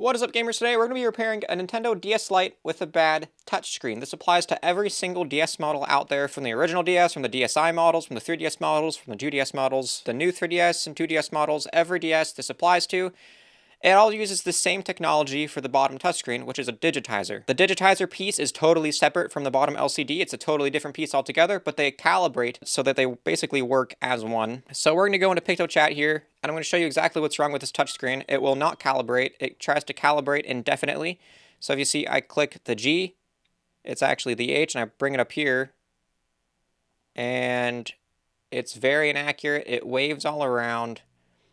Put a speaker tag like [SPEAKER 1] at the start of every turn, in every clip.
[SPEAKER 1] What is up, gamers? Today we're going to be repairing a Nintendo DS Lite with a bad touchscreen. This applies to every single DS model out there, from the original DS, from the DSi models, from the 3DS models, from the 2DS models, the new 3DS and 2DS models. Every DS this applies to. It all uses the same technology for the bottom touchscreen, which is a digitizer. The digitizer piece is totally separate from the bottom LCD. It's a totally different piece altogether, but they calibrate so that they basically work as one. So we're going to go into PictoChat here, and I'm going to show you exactly what's wrong with this touchscreen. It will not calibrate. It tries to calibrate indefinitely. So if you see, I click the G, it's actually the H, and I bring it up here, and it's very inaccurate. It waves all around.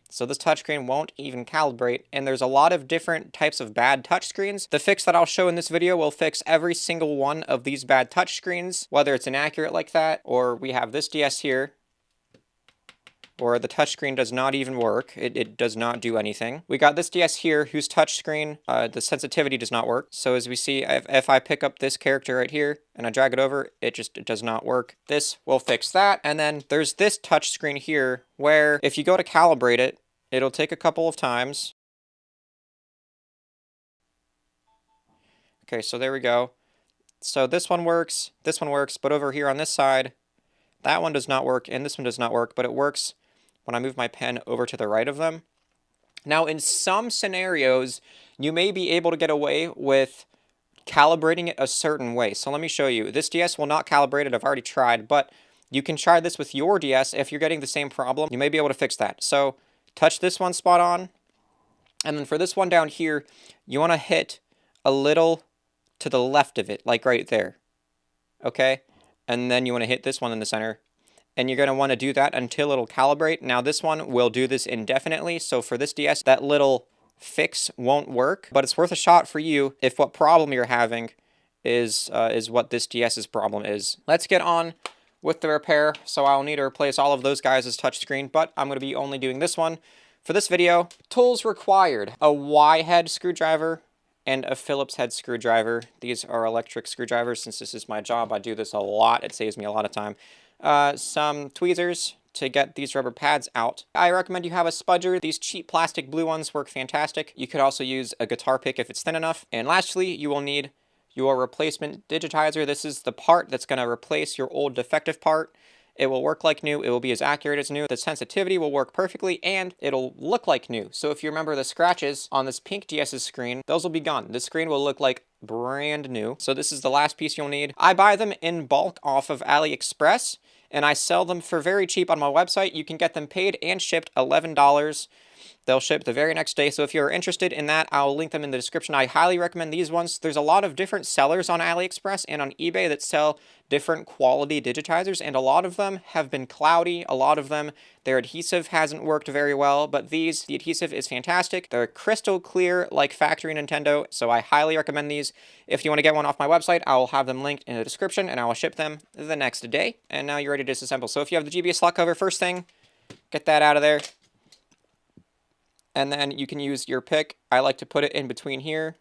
[SPEAKER 1] So this touchscreen won't even calibrate, and there's a lot of different types of bad touchscreens. The fix that I'll show in this video will fix every single one of these bad touchscreens, whether it's inaccurate like that, or we have this DS here, or the touchscreen does not even work. It does not do anything. We got this DS here whose touchscreen, the sensitivity does not work. So as we see, if I pick up this character right here and I drag it over, it does not work. This will fix that. And then there's this touchscreen here where if you go to calibrate it, it'll take a couple of times. Okay, so there we go. So this one works, but over here on this side, that one does not work, and this one does not work, but it works when I move my pen over to the right of them. Now, in some scenarios, you may be able to get away with calibrating it a certain way. So let me show you. This DS will not calibrate it. I've already tried, but you can try this with your DS. If you're getting the same problem, you may be able to fix that. So touch this one spot on, and then for this one down here, you want to hit a little to the left of it, like right there. Okay? And then you want to hit this one in the center. And you're going to want to do that until it'll calibrate. Now this one will do this indefinitely. So for this DS, that little fix won't work. But it's worth a shot for you if what problem you're having is what this DS's problem is. Let's get on with the repair. So I'll need to replace all of those guys as touchscreen. But I'm going to be only doing this one for this video. Tools required: a Y-head screwdriver and a Phillips head screwdriver. These are electric screwdrivers. Since this is my job, I do this a lot. It saves me a lot of time. Some tweezers to get these rubber pads out. I recommend you have a spudger. These cheap plastic blue ones work fantastic. You could also use a guitar pick if it's thin enough. And lastly, you will need your replacement digitizer. This is the part that's going to replace your old defective part. It will work like new. It will be as accurate as new. The sensitivity will work perfectly, and it'll look like new. So if you remember the scratches on this pink DS's screen, those will be gone. The screen will look like brand new. So this is the last piece you'll need. I buy them in bulk off of AliExpress, and I sell them for very cheap on my website. You can get them paid and shipped $11. They'll ship the very next day. So if you're interested in that, I'll link them in the description. I highly recommend these ones. There's a lot of different sellers on AliExpress and on eBay that sell different quality digitizers, and a lot of them have been cloudy. A lot of them, their adhesive hasn't worked very well, but these, the adhesive is fantastic. They're crystal clear like factory Nintendo, so I highly recommend these. If you want to get one off my website, I will have them linked in the description, and I will ship them the next day. And now you're ready to disassemble. So if you have the GBS slot cover, first thing, get that out of there. And then you can use your pick. I like to put it in between here,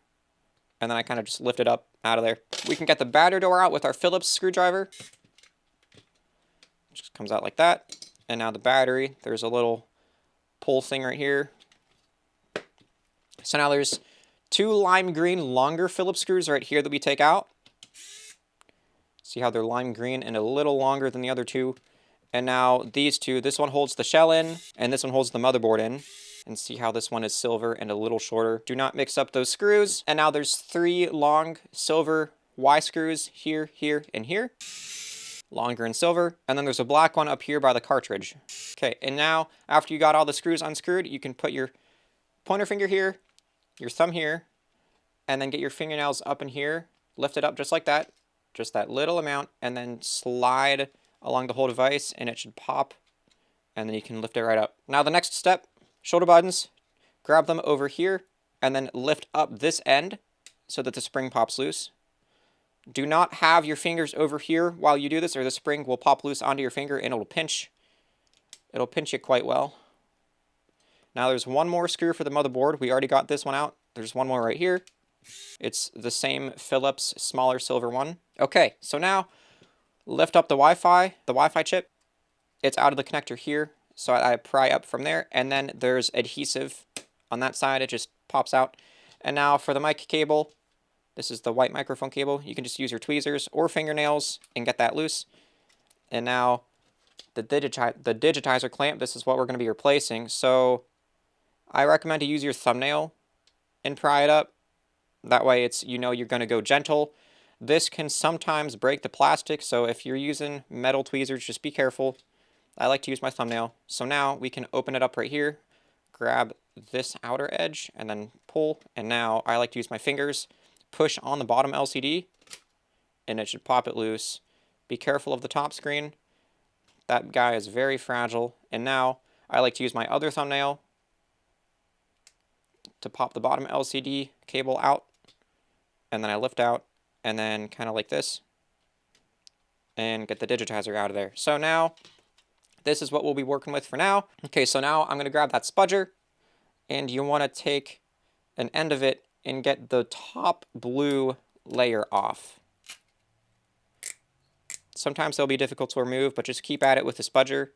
[SPEAKER 1] and then I kind of just lift it up out of there. We can get the battery door out with our Phillips screwdriver. Just comes out like that. And now the battery, there's a little pull thing right here. So now there's two lime green longer Phillips screws right here that we take out. See how they're lime green and a little longer than the other two. And now these two, this one holds the shell in, and this one holds the motherboard in. And see how this one is silver and a little shorter. Do not mix up those screws. And now there's three long silver Y screws here, here, and here. Longer and silver. And then there's a black one up here by the cartridge. Okay, and now after you got all the screws unscrewed, you can put your pointer finger here, your thumb here, and then get your fingernails up in here. Lift it up just like that. Just that little amount. And then slide along the whole device, and it should pop. And then you can lift it right up. Now the next step, shoulder buttons, grab them over here, and then lift up this end so that the spring pops loose. Do not have your fingers over here while you do this, or the spring will pop loose onto your finger and it'll pinch. It'll pinch you quite well. Now there's one more screw for the motherboard. We already got this one out. There's one more right here. It's the same Phillips smaller silver one. Okay, so now lift up the Wi-Fi chip. It's out of the connector here. So I pry up from there, and then there's adhesive on that side. It just pops out. And now for the mic cable, this is the white microphone cable. You can just use your tweezers or fingernails and get that loose. And now the digitizer clamp, this is what we're going to be replacing. So I recommend to use your thumbnail and pry it up. That way it's, you know, you're going to go gentle. This can sometimes break the plastic, so if you're using metal tweezers, just be careful. I like to use my thumbnail. So now we can open it up right here, grab this outer edge, and then pull. And now I like to use my fingers, push on the bottom LCD, and it should pop it loose. Be careful of the top screen. That guy is very fragile. And now I like to use my other thumbnail to pop the bottom LCD cable out. And then I lift out, and then kind of like this, and get the digitizer out of there. So now, this is what we'll be working with for now. Okay, so now I'm going to grab that spudger, and you want to take an end of it and get the top blue layer off. Sometimes they'll be difficult to remove, but just keep at it with the spudger,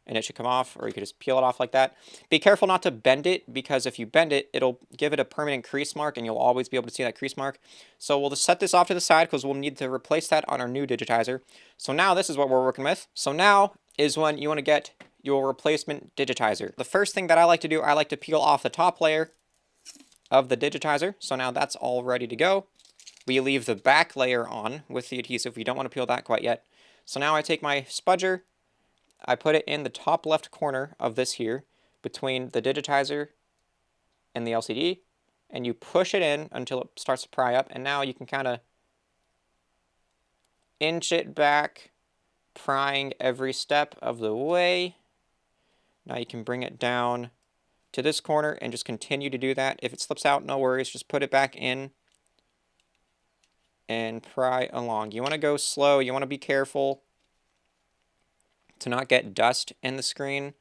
[SPEAKER 1] and it should come off, or you could just peel it off like that. Be careful not to bend it, because if you bend it, it'll give it a permanent crease mark, and you'll always be able to see that crease mark. So we'll just set this off to the side, because we'll need to replace that on our new digitizer. So now this is what we're working with. So now is when you want to get your replacement digitizer. The first thing that I like to do, I like to peel off the top layer of the digitizer. So now that's all ready to go. We leave the back layer on with the adhesive. We don't want to peel that quite yet. So now I take my spudger, I put it in the top left corner of this here, between the digitizer and the LCD, and you push it in until it starts to pry up, and now you can kind of inch it back, prying every step of the way. Now you can bring it down to this corner and just continue to do that. If it slips out, no worries, just put it back in and pry along. You want to go slow, you want to be careful to not get dust in the screen.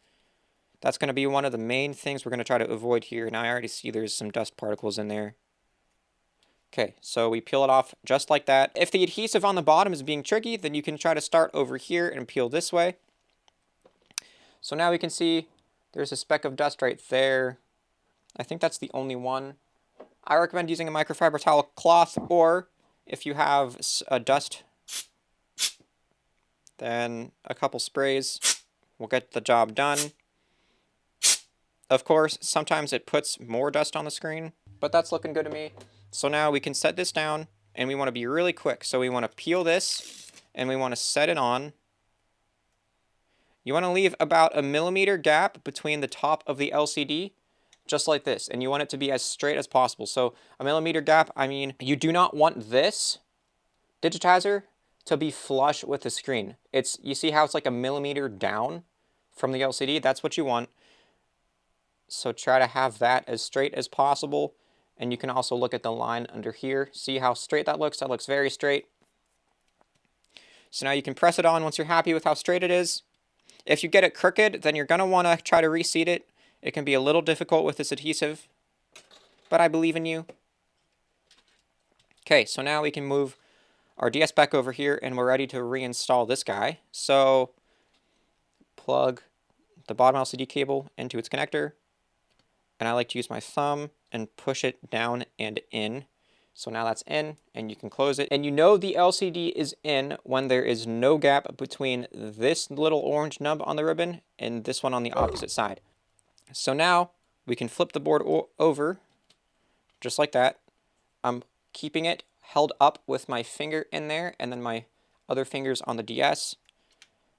[SPEAKER 1] That's going to be one of the main things we're going to try to avoid here. Now I already see there's some dust particles in there. Okay, so we peel it off just like that. If the adhesive on the bottom is being tricky, then you can try to start over here and peel this way. So now we can see there's a speck of dust right there. I think that's the only one. I recommend using a microfiber towel cloth, or if you have a dust, then a couple sprays will get the job done. Of course, sometimes it puts more dust on the screen, but that's looking good to me. So now we can set this down, and we want to be really quick. So we want to peel this, and we want to set it on. You want to leave about a millimeter gap between the top of the LCD, just like this, and you want it to be as straight as possible. So a millimeter gap, I mean, you do not want this digitizer to be flush with the screen. You see how it's like a millimeter down from the LCD? That's what you want. So try to have that as straight as possible. And you can also look at the line under here. See how straight that looks? That looks very straight. So now you can press it on once you're happy with how straight it is. If you get it crooked, then you're going to want to try to reseat it. It can be a little difficult with this adhesive, but I believe in you. Okay, so now we can move our DS back over here, and we're ready to reinstall this guy. So plug the bottom LCD cable into its connector, and I like to use my thumb and push it down and in. So now that's in, and you can close it. And you know the LCD is in when there is no gap between this little orange nub on the ribbon and this one on the opposite side. So now we can flip the board over, just like that. I'm keeping it held up with my finger in there, and then my other finger's on the DS.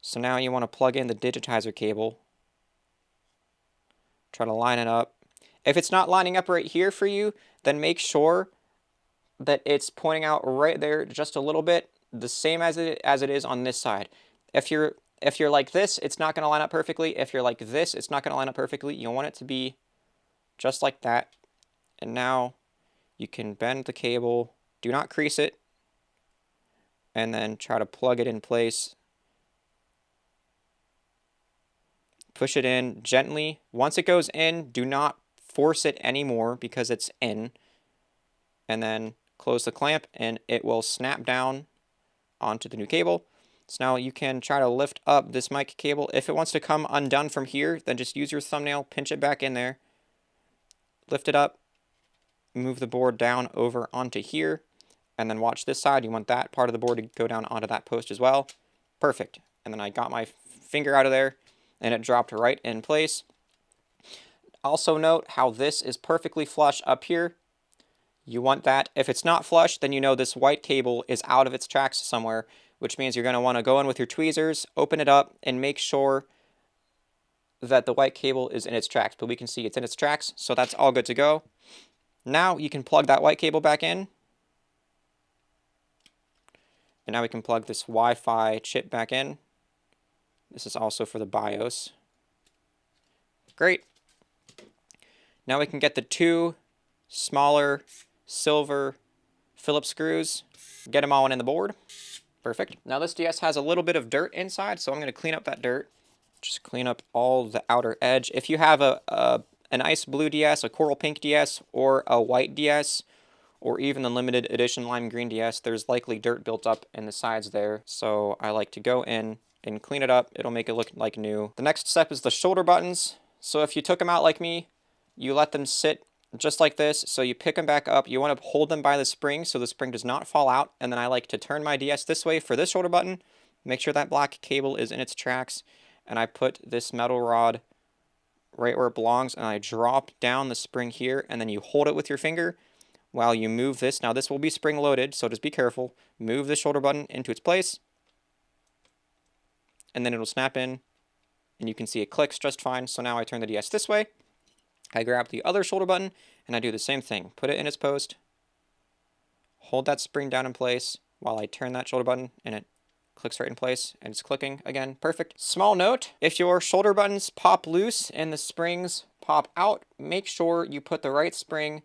[SPEAKER 1] So now you want to plug in the digitizer cable. Try to line it up. If it's not lining up right here for you, then make sure that it's pointing out right there just a little bit, the same as it is on this side. If you're like this, it's not going to line up perfectly. If you're like this, it's not going to line up perfectly. You want it to be just like that. And now you can bend the cable. Do not crease it. And then try to plug it in place. Push it in gently. Once it goes in, do not force it anymore because it's in. And then close the clamp, and it will snap down onto the new cable. So now you can try to lift up this mic cable. If it wants to come undone from here, then just use your thumbnail, pinch it back in there, lift it up, move the board down over onto here, and then watch this side. You want that part of the board to go down onto that post as well. Perfect. And then I got my finger out of there, and it dropped right in place. Also note how this is perfectly flush up here. You want that. If it's not flush, then you know this white cable is out of its tracks somewhere, which means you're going to want to go in with your tweezers, open it up, and make sure that the white cable is in its tracks. But we can see it's in its tracks, so that's all good to go. Now you can plug that white cable back in. And now we can plug this Wi-Fi chip back in. This is also for the BIOS. Great. Now we can get the two smaller silver Phillips screws, get them all in the board. Perfect. Now this DS has a little bit of dirt inside, so I'm going to clean up that dirt. Just clean up all the outer edge. If you have an ice blue DS, a coral pink DS, or a white DS, or even the limited edition lime green DS, there's likely dirt built up in the sides there. So I like to go in and clean it up. It'll make it look like new. The next step is the shoulder buttons. So if you took them out like me, you let them sit just like this. So you pick them back up. You want to hold them by the spring so the spring does not fall out. And then I like to turn my DS this way for this shoulder button. Make sure that black cable is in its tracks. And I put this metal rod right where it belongs. And I drop down the spring here. And then you hold it with your finger while you move this. Now this will be spring loaded, so just be careful. Move the shoulder button into its place. And then it'll snap in. And you can see it clicks just fine. So now I turn the DS this way. I grab the other shoulder button, and I do the same thing. Put it in its post. Hold that spring down in place while I turn that shoulder button, and it clicks right in place, and it's clicking again. Perfect. Small note, if your shoulder buttons pop loose and the springs pop out, make sure you put the right spring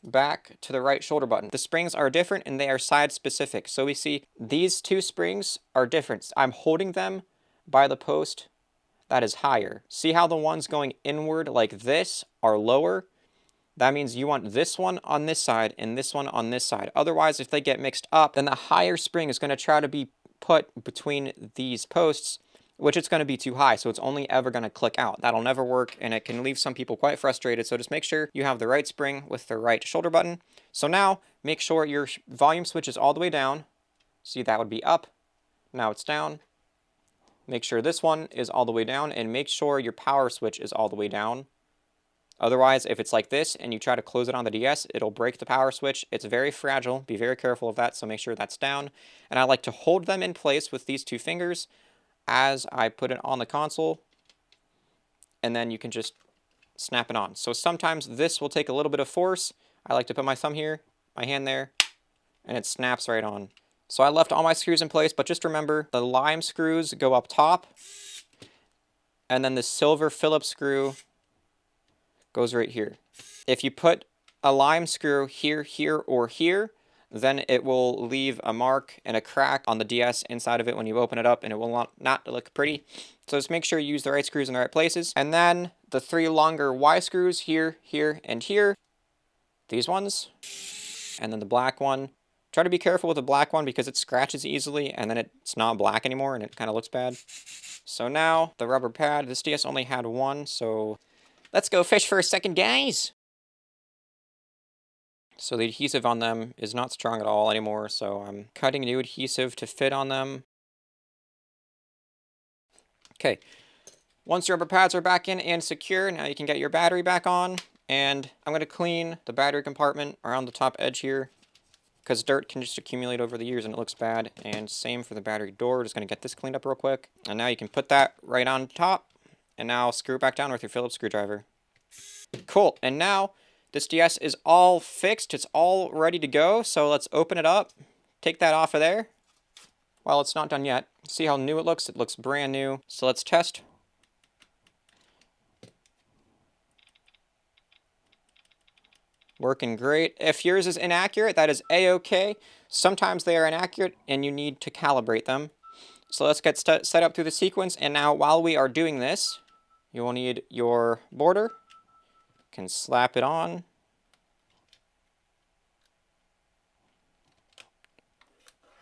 [SPEAKER 1] back to the right shoulder button. The springs are different, and they are side specific. So we see these two springs are different. I'm holding them by the post that is higher. See how the ones going inward like this are lower? That means you want this one on this side and this one on this side. Otherwise, if they get mixed up, then the higher spring is going to try to be put between these posts, which it's going to be too high, so it's only ever going to click out. That'll never work, and it can leave some people quite frustrated. So just make sure you have the right spring with the right shoulder button. So now, make sure your volume switch is all the way down. See, that would be up. Now it's down. Make sure this one is all the way down, and make sure your power switch is all the way down. Otherwise, if it's like this and you try to close it on the DS, it'll break the power switch. It's very fragile. Be very careful of that, so make sure that's down. And I like to hold them in place with these two fingers as I put it on the console, and then you can just snap it on. So sometimes this will take a little bit of force. I like to put my thumb here, my hand there, and it snaps right on. So I left all my screws in place, but just remember the lime screws go up top, and then the silver Phillips screw goes right here. If you put a lime screw here, here, or here, then it will leave a mark and a crack on the DS inside of it when you open it up, and it will not look pretty. So just make sure you use the right screws in the right places. And then the three longer Y screws here, here, and here. These ones. And then the black one. Try to be careful with the black one because it scratches easily, and then it's not black anymore, and it kind of looks bad. So now, the rubber pad. This DS only had one, so let's go fish for a second, guys! So the adhesive on them is not strong at all anymore, so I'm cutting new adhesive to fit on them. Okay, once your rubber pads are back in and secure, now you can get your battery back on, and I'm going to clean the battery compartment around the top edge here, because dirt can just accumulate over the years and it looks bad, and same for the battery door. Just going to get this cleaned up real quick, and now you can put that right on top, and now screw it back down with your Phillips screwdriver. Cool, and now this DS is all fixed, it's all ready to go, so let's open it up, take that off of there. Well, it's not done yet. See how new it looks brand new. So let's test. Working great. If yours is inaccurate, that is A-OK. Sometimes they are inaccurate and you need to calibrate them. So let's get set up through the sequence, and now while we are doing this, you will need your border. You can slap it on.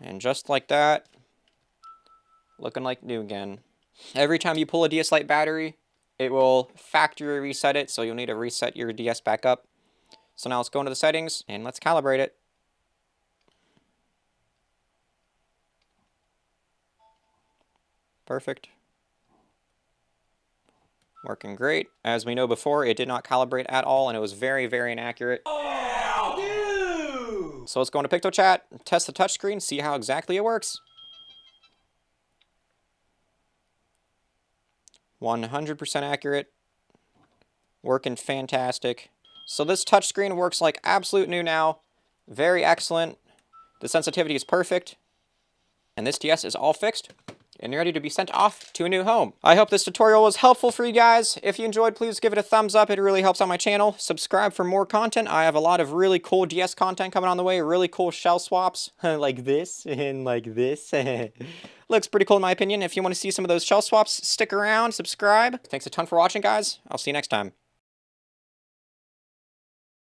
[SPEAKER 1] And just like that, looking like new again. Every time you pull a DS Lite battery, it will factory reset it, so you'll need to reset your DS back up. So now let's go into the settings and let's calibrate it. Perfect. Working great. As we know before, it did not calibrate at all, and it was very, very inaccurate. Oh, dude! So let's go into PictoChat, test the touchscreen, see how exactly it works. 100% accurate. Working fantastic. So this touchscreen works like absolute new now. Very excellent. The sensitivity is perfect. And this DS is all fixed and ready to be sent off to a new home. I hope this tutorial was helpful for you guys. If you enjoyed, please give it a thumbs up. It really helps out my channel. Subscribe for more content. I have a lot of really cool DS content coming on the way. Really cool shell swaps like this and like this. Looks pretty cool in my opinion. If you want to see some of those shell swaps, stick around, subscribe. Thanks a ton for watching, guys. I'll see you next time.